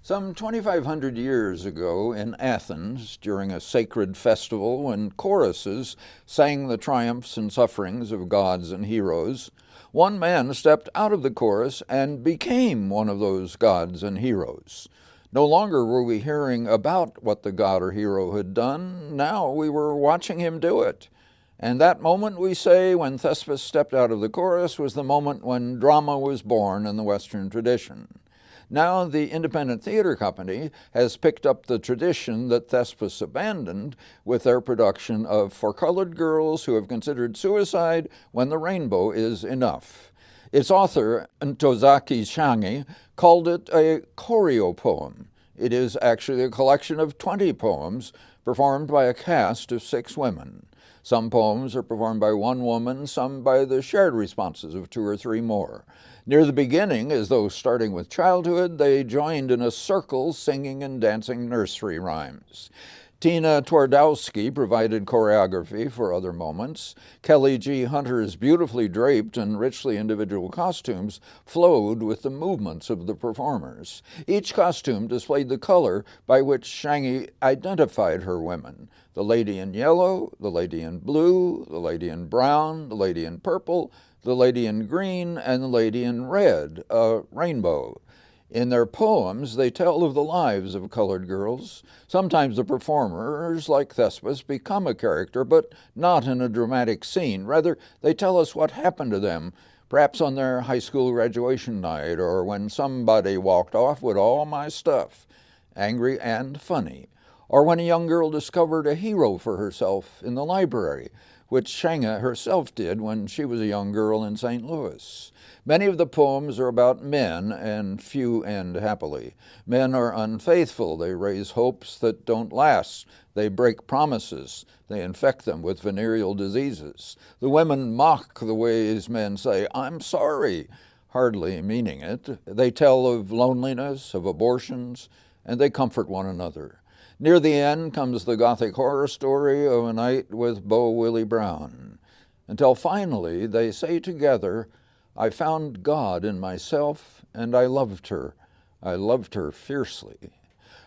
Some 2,500 years ago in Athens, during a sacred festival when choruses sang the triumphs and sufferings of gods and heroes, one man stepped out of the chorus and became one of those gods and heroes. No longer were we hearing about what the god or hero had done, now we were watching him do it. And that moment, we say, when Thespis stepped out of the chorus was the moment when drama was born in the Western tradition. Now the Independent Theater Company has picked up the tradition that Thespis abandoned with their production of For Colored Girls Who Have Considered Suicide When the Rainbow Is Enough. Its author, Ntozake Shange, called it a choreo poem. It is actually a collection of 20 poems performed by a cast of 6 women. Some poems are performed by one woman, some by the shared responses of 2 or 3 more. Near the beginning, as though starting with childhood, they joined in a circle singing and dancing nursery rhymes. Tina Twardowski provided choreography for other moments. Kelly G. Hunter's beautifully draped and richly individual costumes flowed with the movements of the performers. Each costume displayed the color by which Shange identified her women: the lady in yellow, the lady in blue, the lady in brown, the lady in purple, the lady in green, and the lady in red, a rainbow. In their poems, they tell of the lives of colored girls. Sometimes the performers, like Thespis, become a character, but not in a dramatic scene. Rather, they tell us what happened to them, perhaps on their high school graduation night, or when somebody walked off with all my stuff, angry and funny, or when a young girl discovered a hero for herself in the library, which Shange herself did when she was a young girl in St. Louis. Many of the poems are about men, and few end happily. Men are unfaithful. They raise hopes that don't last. They break promises. They infect them with venereal diseases. The women mock the ways men say, "I'm sorry," hardly meaning it. They tell of loneliness, of abortions, and they comfort one another. Near the end comes the Gothic horror story of a night with Beau Willie Brown, until finally they say together, "I found God in myself, and I loved her. I loved her fiercely."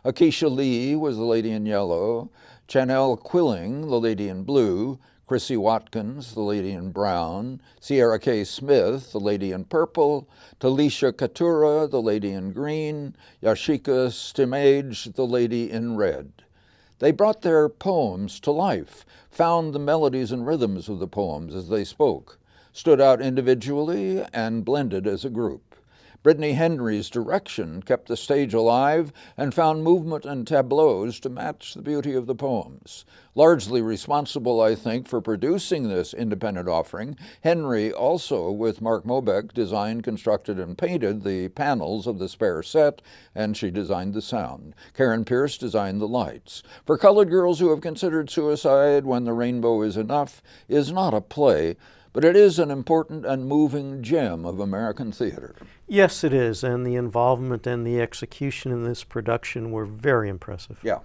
Akeisha Lee was the lady in yellow, Chanel Quilling, the lady in blue, Chrissy Watkins, the lady in brown, Sierra K. Smith, the lady in purple, Talisha Katura, the lady in green, Yashika Stimage, the lady in red. They brought their poems to life, found the melodies and rhythms of the poems as they spoke, stood out individually and blended as a group. Brittany Henry's direction kept the stage alive and found movement and tableaus to match the beauty of the poems. Largely responsible, I think, for producing this independent offering, Henry also, with Mark Mobeck, designed, constructed, and painted the panels of the spare set, and she designed the sound. Karen Pierce designed the lights. For Colored Girls Who Have Considered Suicide When the Rainbow Is Enough is not a play, but it is an important and moving gem of American theater. Yes, it is, and the involvement and the execution in this production were very impressive. Yeah.